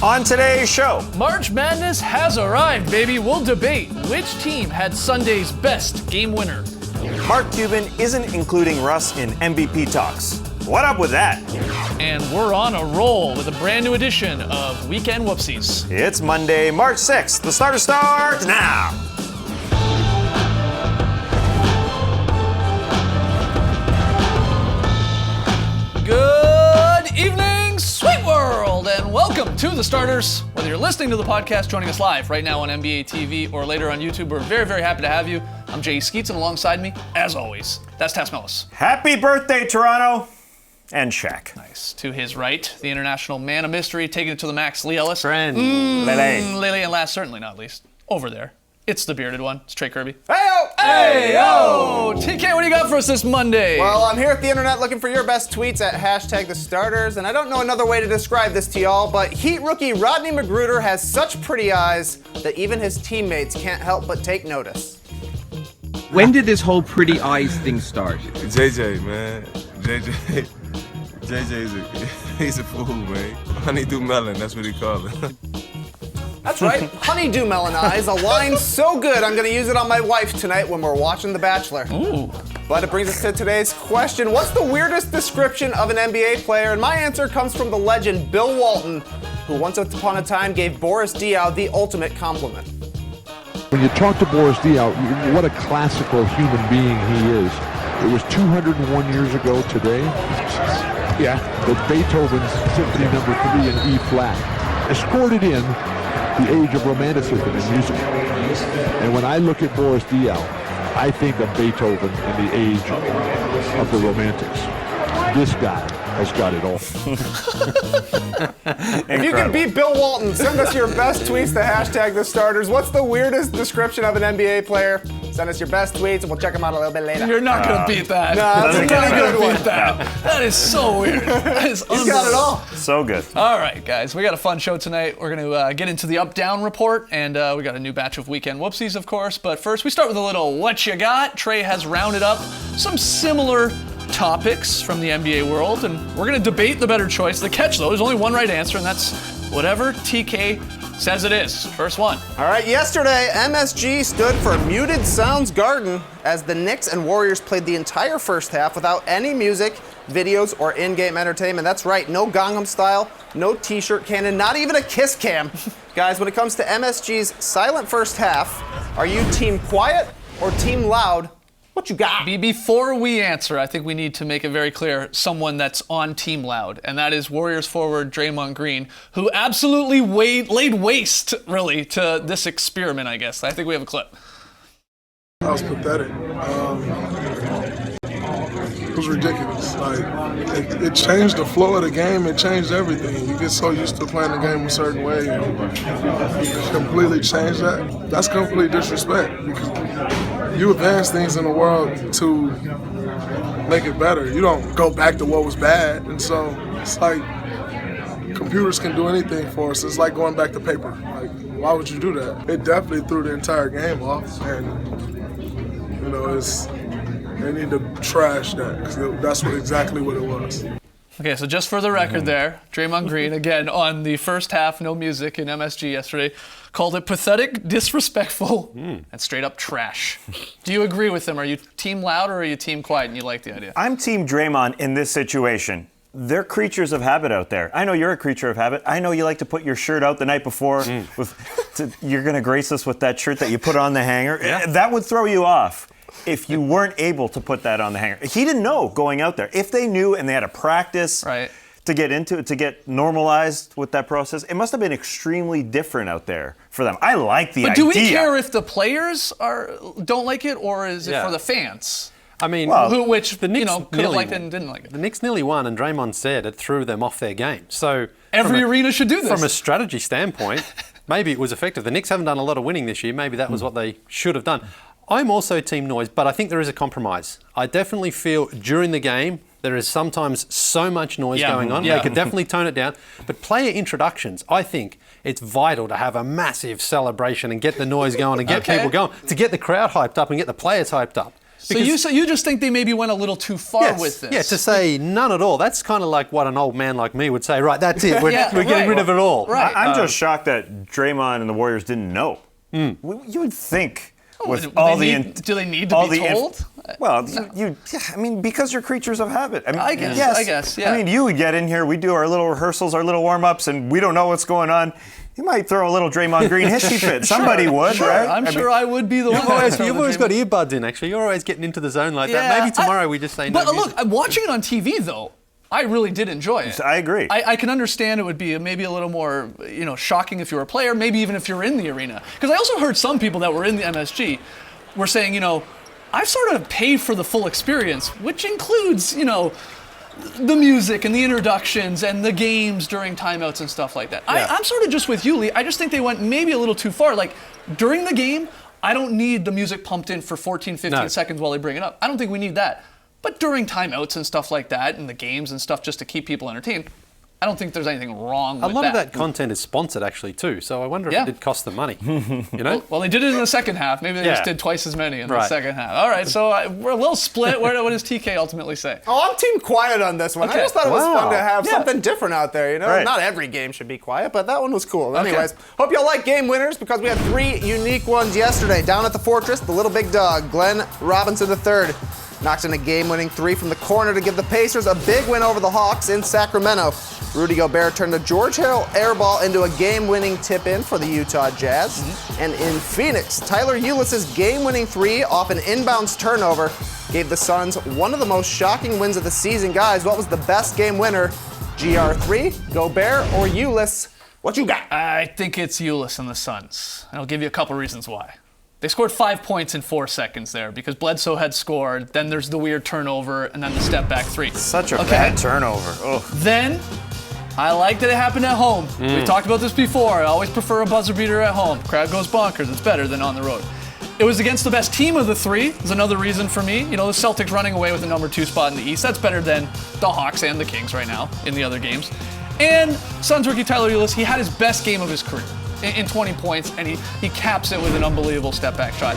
On today's show, March Madness has arrived, baby. We'll debate which team had Sunday's best game winner. Mark Cuban isn't including Russ in MVP talks. What up with that? And we're on a roll with a brand new edition of Weekend Whoopsies. It's Monday, March 6th. The starter starts now. Good evening, sweet world, and welcome to The Starters. Whether you're listening to the podcast, joining us live right now on NBA TV or later on YouTube, we're very, very happy to have you. I'm Jay Skeets, and alongside me, as always, that's Tess Mellis. Happy birthday, Toronto. And Shaq. Nice. To his right, the international man of mystery, taking it to the max, Lee Ellis. Friend. Lele, and last, certainly not least, over there, it's the bearded one. It's Trey Kirby. Hey-o! Hey-o! TK, what do you got for us this Monday? Well, I'm here at the internet looking for your best tweets at #TheStarters, and I don't know another way to describe this to y'all, but Heat rookie Rodney McGruder has such pretty eyes that even his teammates can't help but take notice. When did this whole pretty eyes thing start? JJ, man. JJ he's a fool, man. Honeydew melon, that's what he call it. That's right, honeydew melon eyes, a line so good I'm gonna use it on my wife tonight when we're watching The Bachelor. Ooh. But it brings us to today's question. What's the weirdest description of an NBA player? And my answer comes from the legend Bill Walton, who once upon a time gave Boris Diaw the ultimate compliment. When you talk to Boris Diaw, what a classical human being he is. It was 201 years ago today. Yeah, that Beethoven's Symphony Number 3 in E flat escorted in the age of romanticism in music. And when I look at Boris Diaw, I think of Beethoven and the age of the Romantics. This guy has got it all. If you can beat Bill Walton, send us your best tweets to #TheStarters. What's the weirdest description of an NBA player? Send us your best tweets and we'll check them out a little bit later. You're not going to beat that. No, that's a You're really not good gonna one. beat that. That is so weird. That is He's got it all. So good. All right, guys, we got a fun show tonight. We're going to get into the up-down report, and we got a new batch of Weekend Whoopsies, of course. But first, we start with a little what you got. Trey has rounded up some similar topics from the NBA world, and we're going to debate the better choice. The catch, though, is only one right answer, and that's whatever TK says it is. First one. All right, yesterday, MSG stood for Muted Sounds Garden as the Knicks and Warriors played the entire first half without any music, videos, or in-game entertainment. That's right, no Gangnam Style, no T-shirt cannon, not even a kiss cam. Guys, when it comes to MSG's silent first half, are you team quiet or team loud? What you got? Before we answer, I think we need to make it very clear someone that's on Team Loud, and that is Warriors forward Draymond Green, who absolutely laid waste, really, to this experiment, I guess. I think we have a clip. That was pathetic. It was ridiculous. Like, it changed the flow of the game. It changed everything. You get so used to playing the game a certain way, and you completely change that. That's complete disrespect because you advance things in the world to make it better. You don't go back to what was bad. And so it's like computers can do anything for us. It's like going back to paper. Like, why would you do that? It definitely threw the entire game off. And, you know, they need to trash that because that's exactly what it was. Okay, so just for the record there, Draymond Green, again, on the first half, no music in MSG yesterday, called it pathetic, disrespectful, and straight up trash. Do you agree with him? Are you team loud or are you team quiet and you like the idea? I'm Team Draymond in this situation. They're creatures of habit out there. I know you're a creature of habit. I know you like to put your shirt out the night before. You're going to grace us with that shirt that you put on the hanger. Yeah. That would throw you off if you weren't able to put that on the hanger. He didn't know going out there. If they knew and they had a practice to get into it, to get normalized with that process, it must have been extremely different out there for them. I like the idea. But do we care if the players don't like it, or is it for the fans? I mean, which the Knicks could have liked it and didn't like it. The Knicks nearly won, and Draymond said it threw them off their game. So every arena should do this. From a strategy standpoint, maybe it was effective. The Knicks haven't done a lot of winning this year. Maybe that was what they should have done. I'm also team noise, but I think there is a compromise. I definitely feel during the game there is sometimes so much noise going on. They could definitely tone it down. But player introductions, I think it's vital to have a massive celebration and get the noise going and get people going, to get the crowd hyped up and get the players hyped up. So you just think they maybe went a little too far Yes. with this? Yeah, to say none at all, that's kind of like what an old man like me would say, right, that's it, we're, Yeah, we're getting right. rid of it all. Right. I'm just shocked that Draymond and the Warriors didn't know. You would think with Would all they the need- do they need to all be the told? Well, I mean, because you're creatures of habit. I mean, I guess, yes. I guess, yeah. I mean, you would get in here, we do our little rehearsals, our little warm-ups, and we don't know what's going on. You might throw a little Draymond Green hissy fit. Somebody would, Sure, right? I'm sure I would be the one. You've always got earbuds in, actually. You're always getting into the zone like that. Maybe tomorrow we just say no But music. look, watching it on TV though, I really did enjoy it. I agree. I can understand it would be maybe a little more, shocking if you were a player, maybe even if you're in the arena. Because I also heard some people that were in the MSG were saying, I've sort of paid for the full experience, which includes, the music and the introductions and the games during timeouts and stuff like that. Yeah. I'm sort of just with you, Lee. I just think they went maybe a little too far. Like, during the game, I don't need the music pumped in for 14, 15 seconds while they bring it up. I don't think we need that. But during timeouts and stuff like that, and the games and stuff just to keep people entertained, I don't think there's anything wrong with that. A lot of that content is sponsored, actually, too. So I wonder if it did cost them money. Well, they did it in the second half. Maybe they just did twice as many in the second half. All right, so we're a little split. What does TK ultimately say? Oh, I'm team quiet on this one. Okay. I just thought it was fun to have Yeah. something different out there, Right. Not every game should be quiet, but that one was cool. Anyways, hope y'all like game winners because we had 3 unique ones yesterday. Down at the Fortress, the little big dog, Glenn Robinson III, knocked in a game-winning 3 from the corner to give the Pacers a big win over the Hawks in Sacramento. Rudy Gobert turned a George Hill airball into a game-winning tip-in for the Utah Jazz. And in Phoenix, Tyler Ulis' game-winning 3 off an inbounds turnover gave the Suns one of the most shocking wins of the season. Guys, what was the best game winner? GR3, Gobert, or Ulis? What you got? I think it's Ulis and the Suns. And I'll give you a couple reasons why. They scored 5 points in 4 seconds there because Bledsoe had scored, then there's the weird turnover, and then the step back 3. Such a bad turnover. Oh. Then, I like that it happened at home. We've talked about this before. I always prefer a buzzer beater at home. Crowd goes bonkers. It's better than on the road. It was against the best team of the 3. Is another reason for me. The Celtics running away with the number 2 spot in the East. That's better than the Hawks and the Kings right now in the other games. And Suns rookie Tyler Ulis, he had his best game of his career in 20 points, and he caps it with an unbelievable step-back shot.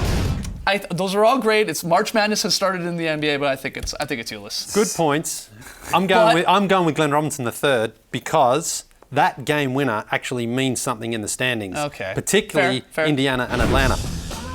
Those are all great. It's March Madness has started in the NBA, but I think it's Ulis. Good points. I'm going with Glenn Robinson III because that game winner actually means something in the standings. Okay. Particularly Fair. Indiana and Atlanta.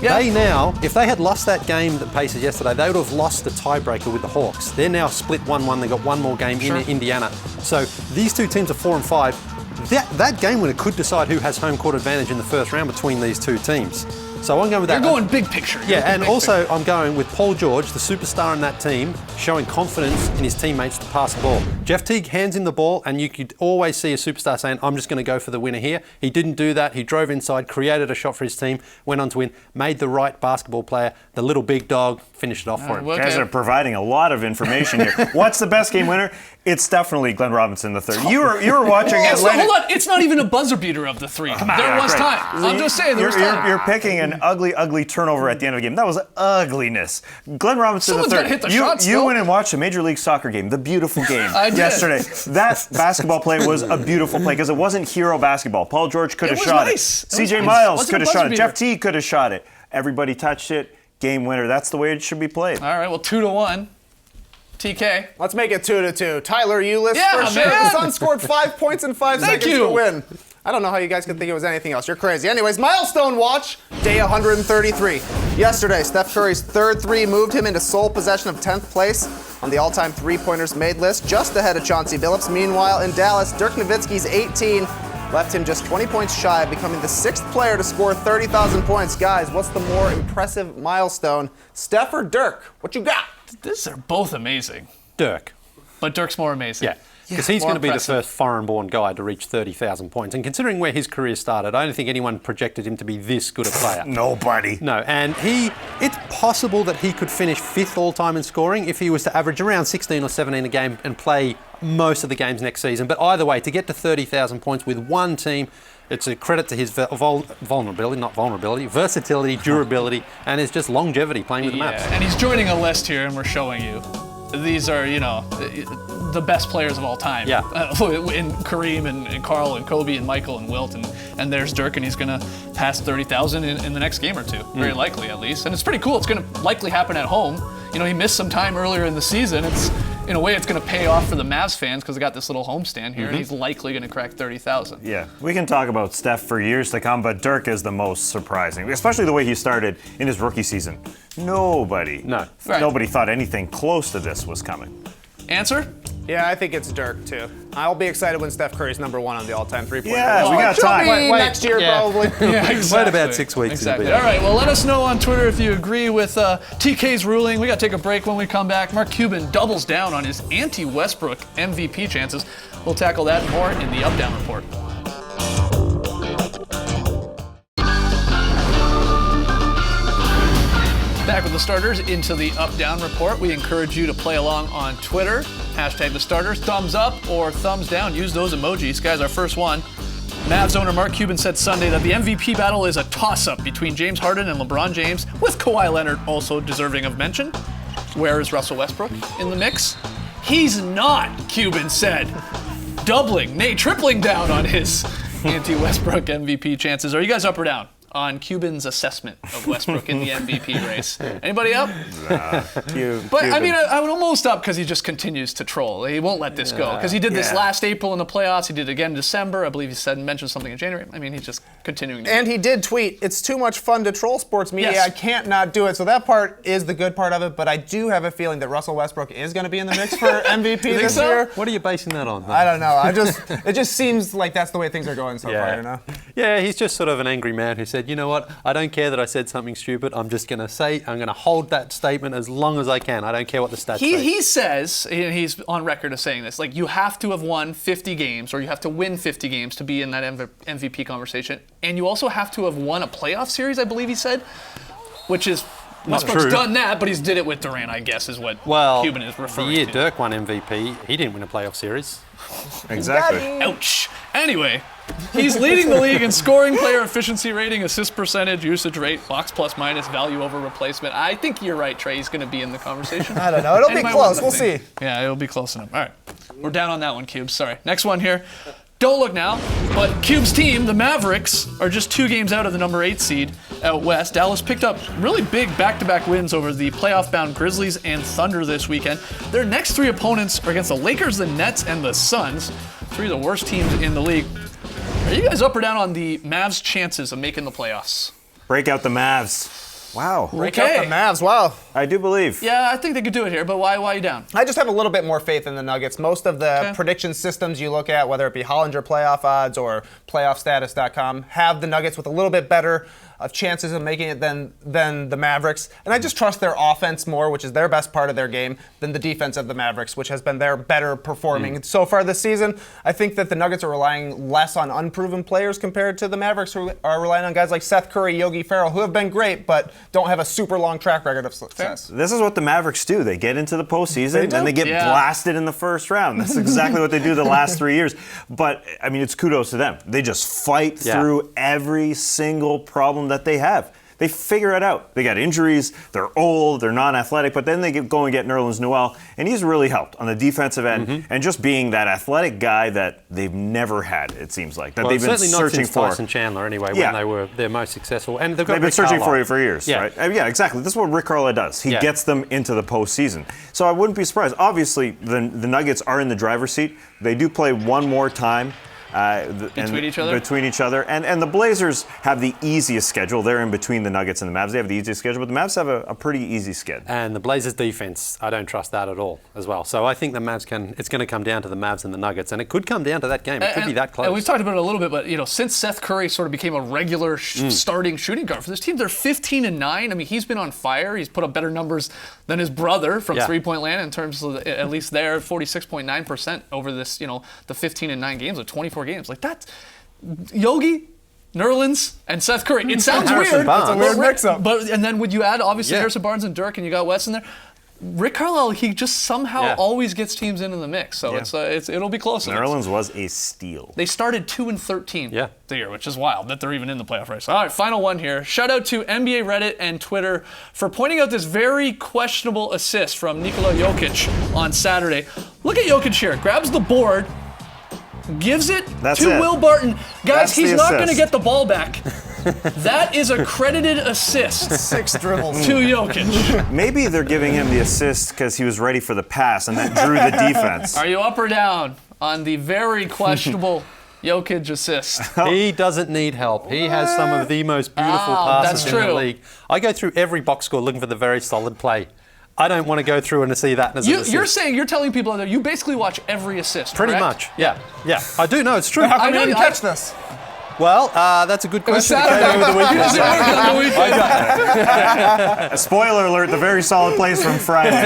Yeah. They now, if they had lost that game, the Pacers yesterday, they would have lost the tiebreaker with the Hawks. They're now split 1-1. They've got one more game in Indiana. So these two teams are 4 and 5. That game winner could decide who has home court advantage in the first round between these two teams. So I'm going with that. You're going big picture. And also I'm going with Paul George, the superstar in that team, showing confidence in his teammates to pass the ball. Jeff Teague hands him the ball, and you could always see a superstar saying, I'm just going to go for the winner here. He didn't do that. He drove inside, created a shot for his team, went on to win, made the right basketball player, the little big dog, finished it off for him. You guys are providing a lot of information here. What's the best game winner? It's definitely Glenn Robinson III. You were watching Atlanta. Hold on, it's not even a buzzer beater of the 3. There was time. I'm just saying there was time. You're picking an ugly turnover at the end of the game. That was ugliness. Glenn Robinson Someone's III. gotta hit the shot You still. went and watched a Major League Soccer game, the beautiful game I did. yesterday. That basketball play was a beautiful play because it wasn't hero basketball. Paul George could have shot nice. it. CJ nice. Miles Wasn't could a have shot buzzer it. beater. Jeff Teague could have shot it. Everybody touched it. Game winner. That's the way it should be played. All right, well, 2-1. TK. Let's make it 2-2. Tyler Ulis Yeah, for sure. man. The Suns scored 5 points in 5 Thank seconds you. to win. I don't know how you guys could think it was anything else. You're crazy. Anyways, milestone watch, day 133. Yesterday, Steph Curry's third 3 moved him into sole possession of 10th place on the all-time three-pointers made list, just ahead of Chauncey Billups. Meanwhile, in Dallas, Dirk Nowitzki's 18 left him just 20 points shy of becoming the 6th player to score 30,000 points. Guys, what's the more impressive milestone? Steph or Dirk? What you got? These are both amazing, Dirk. but Dirk's more amazing. Yeah. Because he's more going to be the impressive. first foreign-born guy to reach 30,000 points. And considering where his career started, I don't think anyone projected him to be this good a player. Nobody. No, and it's possible that he could finish 5th all-time in scoring if he was to average around 16 or 17 a game and play most of the games next season. But either way, to get to 30,000 points with one team, it's a credit to his versatility, durability, and his just longevity playing with the Maps. And he's joining a list here, and we're showing you. these are, the best players of all time. Yeah. In Kareem and Carl and Kobe and Michael and Wilt, and there's Dirk, and he's going to pass 30,000 in the next game or two, very likely at least. And it's pretty cool. It's going to likely happen at home. He missed some time earlier in the season. In a way, it's going to pay off for the Mavs fans because they got this little homestand here, and he's likely going to crack 30,000. Yeah, we can talk about Steph for years to come, but Dirk is the most surprising, especially the way he started in his rookie season. Nobody thought anything close to this was coming. Answer? Yeah, I think it's Dirk, too. I'll be excited when Steph Curry's #1 on the all-time three-point Yeah, list. we got time. Wait, next year, probably. Yeah, exactly. Wait about 6 weeks. Exactly. All right, well, let us know on Twitter if you agree with TK's ruling. We got to take a break. When we come back, Mark Cuban doubles down on his anti-Westbrook MVP chances. We'll tackle that and more in the Up-Down Report. Back with the starters into the Up-Down Report. We encourage you to play along on Twitter. Hashtag the starters, thumbs up or thumbs down. Use those emojis. Guys, our first one. Mavs owner Mark Cuban said Sunday that the MVP battle is a toss-up between James Harden and LeBron James, with Kawhi Leonard also deserving of mention. Where is Russell Westbrook in the mix? He's not, Cuban said. Tripling down on his anti-Westbrook MVP chances. Are you guys up or down on Cuban's assessment of Westbrook in the MVP race? Anybody up? But I mean, I would almost up because he just continues to troll. He won't let this go because he did this last April in the playoffs. He did it again in December. I believe he mentioned something in January. I mean, he's just continuing to. And he did tweet, "It's too much fun to troll sports media. Yes. I can't not do it." So that part is the good part of it. But I do have a feeling that Russell Westbrook is going to be in the mix for MVP this so? year. What are you basing that on? I don't know. It just seems like that's the way things are going so far. Yeah, he's just sort of an angry man who said, you know what, I don't care that I said something stupid. I'm just going to hold that statement as long as I can. I don't care what the stats say. He says, and he's on record of saying this, like, you have to have won 50 games or you have to win 50 games to be in that MVP conversation. And you also have to have won a playoff series, I believe he said, which is, Westbrook's done that, but he's did it with Durant, I guess, is what Cuban is referring to. The year Dirk won MVP, he didn't win a playoff series. Exactly. Ouch. Anyway, he's leading the league in scoring, player efficiency rating, assist percentage, usage rate, box plus minus, value over replacement. I think you're right, Trey. He's going to be in the conversation. I don't know. It'll be close. We'll see. Yeah, it'll be close enough. All right. We're down on that one, Cubes. Sorry. Next one here. Don't look now, but Cube's team, the Mavericks, are just 2 games out of the number 8 seed out west. Dallas picked up really big back-to-back wins over the playoff-bound Grizzlies and Thunder this weekend. Their next 3 opponents are against the Lakers, the Nets, and the Suns, 3 of the worst teams in the league. Are you guys up or down on the Mavs' chances of making the playoffs? Break out the Mavs. Wow. Break out the Mavs. Wow. I do believe. Yeah, I think they could do it here, but why are you down? I just have a little bit more faith in the Nuggets. Most of the prediction systems you look at, whether it be Hollinger playoff odds or playoffstatus.com, have the Nuggets with a little bit better of chances of making it than the Mavericks. And I just trust their offense more, which is their best part of their game, than the defense of the Mavericks, which has been their better performing so far this season. I think that the Nuggets are relying less on unproven players compared to the Mavericks, who are relying on guys like Seth Curry, Yogi Ferrell, who have been great, but don't have a super long track record of success. This is what the Mavericks do. They get into the postseason, and they get blasted in the first round. That's exactly what they do the last 3 years. But, I mean, it's kudos to them. They just fight through every single problem that they have. They figure it out. They got injuries, they're old, they're non-athletic, but then they go and get Nerlens Noel, and he's really helped on the defensive end, and just being that athletic guy that they've never had, it seems like, that they've been searching for. Tyson Chandler, anyway, when they were their most successful. And they've been searching for it for years, right? Yeah, exactly. This is what Rick Carlisle does. He gets them into the postseason. So I wouldn't be surprised. Obviously, the Nuggets are in the driver's seat. They do play one more time. Between each other? And the Blazers have the easiest schedule. They're in between the Nuggets and the Mavs. They have the easiest schedule, but the Mavs have a pretty easy schedule. And the Blazers' defense, I don't trust that at all as well. So I think the Mavs it's going to come down to the Mavs and the Nuggets, and it could come down to that game. It could be that close. And we've talked about it a little bit, but since Seth Curry sort of became a regular starting shooting guard for this team, they're 15-9. I mean, he's been on fire. He's put up better numbers than his brother from three-point land in terms of at least there 46.9% over this, the 15-9 games of 24 games. Like that's Yogi, Nerlens, and Seth Curry. It sounds weird. It's a weird mix-up. And then would you add, obviously, Harrison Barnes and Dirk, and you got Wes in there? Rick Carlisle, he just somehow always gets teams into the mix. So it'll be close. Nerlens was a steal. They started 2-13 the year, which is wild that they're even in the playoff race. All right, final one here. Shout out to NBA Reddit and Twitter for pointing out this very questionable assist from Nikola Jokic on Saturday. Look at Jokic here. Grabs the board, gives it to Will Barton. Guys, he's not going to get the ball back. That is a credited assist. 6 dribbles. To Jokic. Maybe they're giving him the assist because he was ready for the pass and that drew the defense. Are you up or down on the very questionable Jokic assist? He doesn't need help. He has some of the most beautiful passes in the league. I go through every box score looking for the very solid play. I don't want to go through and see that as an assist. You're telling people out there, you basically watch every assist, Pretty correct? much, yeah. I do know, it's true. How come you didn't catch this? Well, that's a good question. Spoiler alert, the very solid plays from Friday.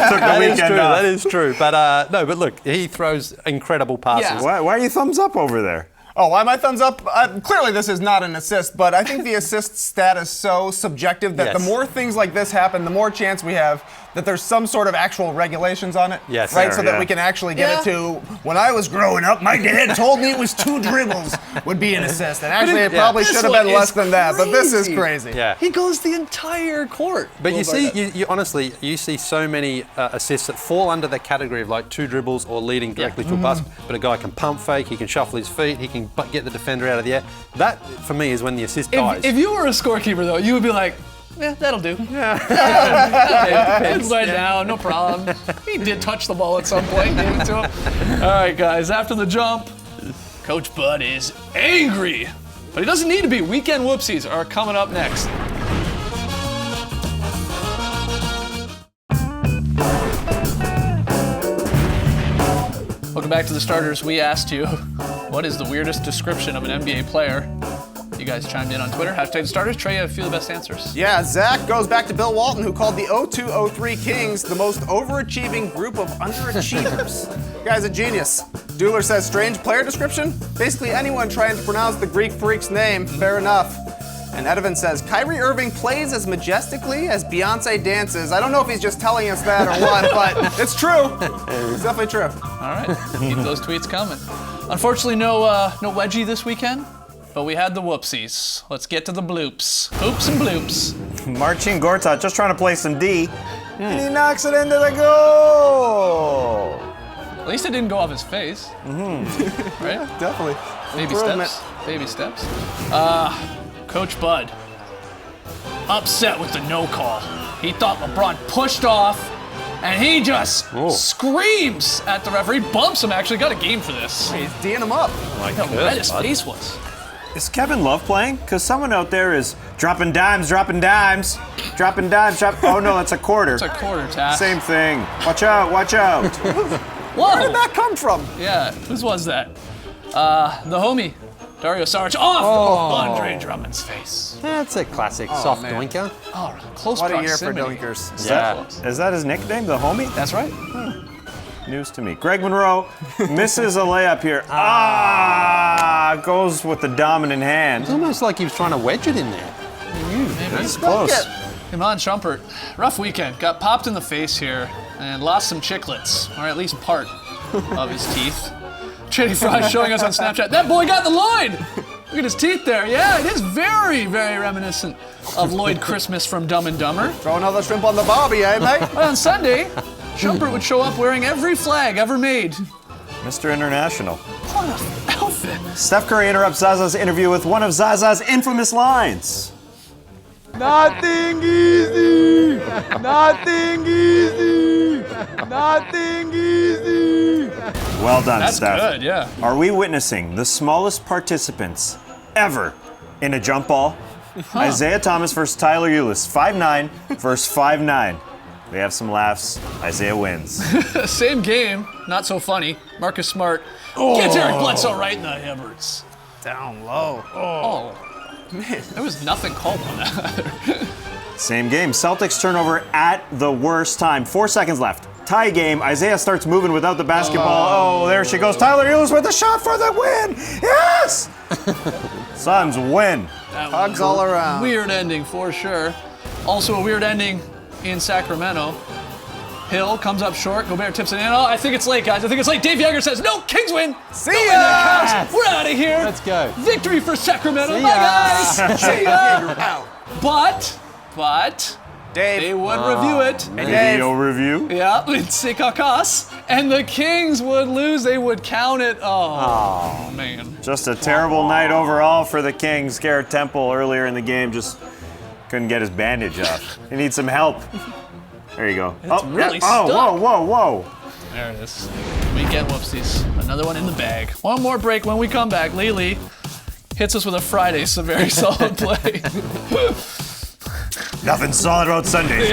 Took the weekend off. That is true. But no, but look, he throws incredible passes. Why are you thumbs up over there? Oh, why am I thumbs up? Clearly this is not an assist, but I think the assist stat is so subjective that the more things like this happen, the more chance we have that there's some sort of actual regulations on it. Yes. Right, so that we can actually get it to, when I was growing up, my dad told me it was 2 dribbles would be an assist. And actually it probably should have been less than that, but this is crazy. Yeah. He goes the entire court. But you see, you honestly, you see so many assists that fall under the category of like 2 dribbles or leading directly to a pass. But a guy can pump fake, he can shuffle his feet, he can get the defender out of the air. That, for me, is when the assist dies. If you were a scorekeeper, though, you would be like, yeah, that'll do. It's right now, no problem. He did touch the ball at some point, gave it to him. All right, guys, after the jump, Coach Bud is angry. But he doesn't need to be. Weekend whoopsies are coming up next. Welcome back to the starters. We asked you, what is the weirdest description of an NBA player? You guys chimed in on Twitter. Hashtag starters. Trey, a few of the best answers. Yeah, Zach goes back to Bill Walton, who called the 02-03 Kings the most overachieving group of underachievers. Guy's a genius. Doodler says strange player description? Basically anyone trying to pronounce the Greek freak's name. Fair enough. And Edovan says, Kyrie Irving plays as majestically as Beyonce dances. I don't know if he's just telling us that or what, but it's true. It's definitely true. All right, keep those tweets coming. Unfortunately, no wedgie this weekend, but we had the whoopsies. Let's get to the bloops. Oops and bloops. Marcin Gortat just trying to play some D, and he knocks it into the goal. At least it didn't go off his face. Mm-hmm. Right? Definitely. Baby steps. Baby steps. Coach Bud, upset with the no call. He thought LeBron pushed off, and he just screams at the referee. Bumps him, actually. Got a game for this. He's D'ing him up. Look how red his face was. Is Kevin Love playing? Because someone out there is dropping dimes. Oh no, that's a quarter. It's a quarter, Tash. Same thing. Watch out. Whoa. Where did that come from? Yeah, whose was that? The homie, Dario Saric, off Andre Drummond's face. That's a classic soft doinker. Oh, close What a proximity. year for doinkers. Yeah. Is that his nickname, the homie? That's right. News to me. Greg Monroe misses a layup here. Goes with the dominant hand. It's almost like he was trying to wedge it in there. Maybe. It's close. Iman Shumpert, rough weekend. Got popped in the face here and lost some chiclets, or at least part of his teeth. Chitty Fry showing us on Snapchat. That boy got the line! Look at his teeth there. Yeah, it is very, very reminiscent of Lloyd Christmas from Dumb and Dumber. Throw another shrimp on the barbie, eh, mate? But on Sunday, Shumpert would show up wearing every flag ever made. Mr. International. What an outfit. Steph Curry interrupts Zaza's interview with one of Zaza's infamous lines. Nothing easy. Nothing easy. Nothing easy. Well done, That's Steph. good, yeah. Are we witnessing the smallest participants ever in a jump ball? Isaiah Thomas versus Tyler Ulis, 5'9" versus 5'9". We have some laughs. Isaiah wins. Same game, not so funny. Marcus Smart gets Eric Bledsoe right in the Hibberts. Down low. Oh, man, there was nothing called on that. Same game. Celtics turnover at the worst time. 4 seconds left. Tie game. Isaiah starts moving without the basketball. Oh, there she goes. Tyler Ulis with a shot for the win. Yes! Suns win. Hugs all around. Weird ending for sure. Also a weird ending in Sacramento. Hill comes up short. Gobert tips it in. Oh, I think it's late, guys. I think it's late. Dave Yeager says, no, Kings win. See No way ya! that counts. We're out of here. Let's go. Victory for Sacramento. See Bye, ya. guys. See ya. But Dave. they would review it. Video review. Yeah, it's Sikakas. And the Kings would lose. They would count it. Oh, man. Just a terrible night overall for the Kings. Garrett Temple earlier in the game just couldn't get his bandage off. He needs some help. There you go. It's really Oh, stuck. whoa. There it is. Weekend whoopsies. Another one in the bag. One more break. When we come back, Lily hits us with a Friday, so very solid play. Nothing solid about Sundays.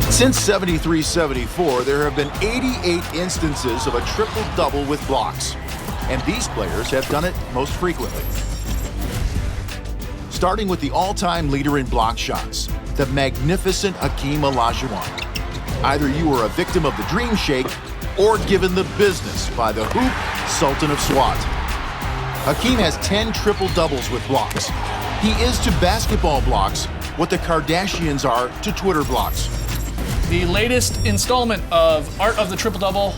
Since 73-74, there have been 88 instances of a triple-double with blocks, and these players have done it most frequently. Starting with the all-time leader in block shots, the magnificent Hakeem Olajuwon. Either you were a victim of the dream shake or given the business by the hoop Sultan of SWAT. Hakeem has 10 triple-doubles with blocks. He is to basketball blocks what the Kardashians are to Twitter blocks. The latest installment of Art of the Triple Double.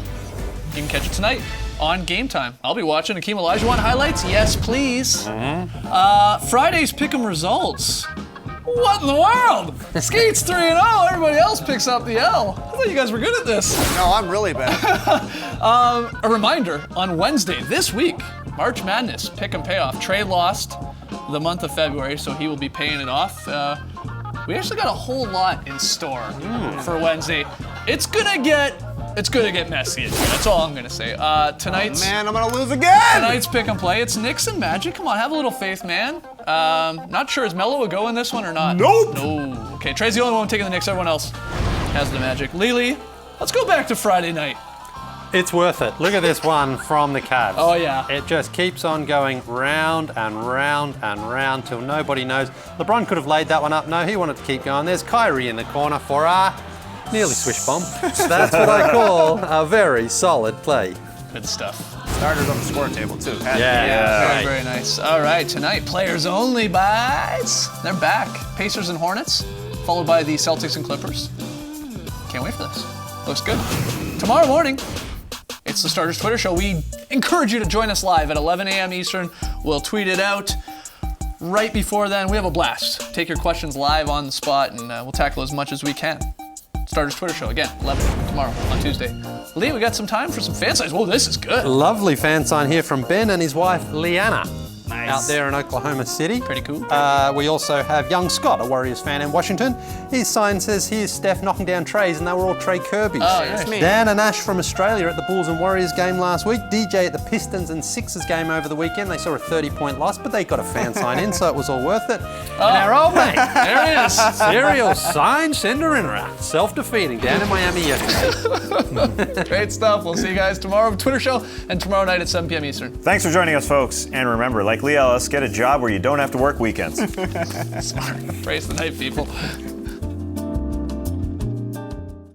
You can catch it tonight on Game Time. I'll be watching Hakeem Olajuwon highlights. Yes, please. Friday's Pick'em results. What in the world? Skates 3-0. Everybody else picks up the L. I thought you guys were good at this. No, I'm really bad. A reminder, on Wednesday this week, March Madness Pick and Payoff. Trey lost the month of February, so he will be paying it off. We actually got a whole lot in store for Wednesday. It's gonna get messy. That's all I'm gonna say. Tonight's Man, I'm gonna lose again! tonight's pick and play. It's Knicks and Magic. Come on, have a little faith, man. Not sure is Melo would go in this one or not. Nope. No. Okay, Trey's the only one taking the Knicks. Everyone else has the Magic. Lily, let's go back to Friday night. It's worth it. Look at this one from the Cavs. Oh, yeah. It just keeps on going round and round and round till nobody knows. LeBron could have laid that one up. No, he wanted to keep going. There's Kyrie in the corner for a nearly swish bomb. That's what I call a very solid play. Good stuff. Starters on the score table, too. Very, very nice. All right, tonight, players only buys. They're back. Pacers and Hornets, followed by the Celtics and Clippers. Can't wait for this. Looks good. Tomorrow morning, it's the Starters Twitter show. We encourage you to join us live at 11 a.m. Eastern. We'll tweet it out. Right before then, we have a blast. Take your questions live on the spot, and we'll tackle as much as we can. Starters Twitter show, again, 11 tomorrow on Tuesday. Lee, we got some time for some fan signs. Whoa, this is good. Lovely fan sign here from Ben and his wife, Leanna. Nice. Out there in Oklahoma City. Pretty cool. We also have young Scott, a Warriors fan in Washington. His sign says, here's Steph knocking down trays, and they were all Trey Kirby's. Oh, yes. Me. Dan and Ash from Australia at the Bulls and Warriors game last week. DJ at the Pistons and Sixers game over the weekend. They saw a 30-point loss, but they got a fan sign in, so it was all worth it. And our old mate, There it is. serial sign sender in self-defeating down in Miami yesterday. Great stuff. We'll see you guys tomorrow. Twitter show, and tomorrow night at 7 p.m. Eastern. Thanks for joining us, folks. And remember, like Lee Ellis, get a job where you don't have to work weekends. Smart. Praise the night, people.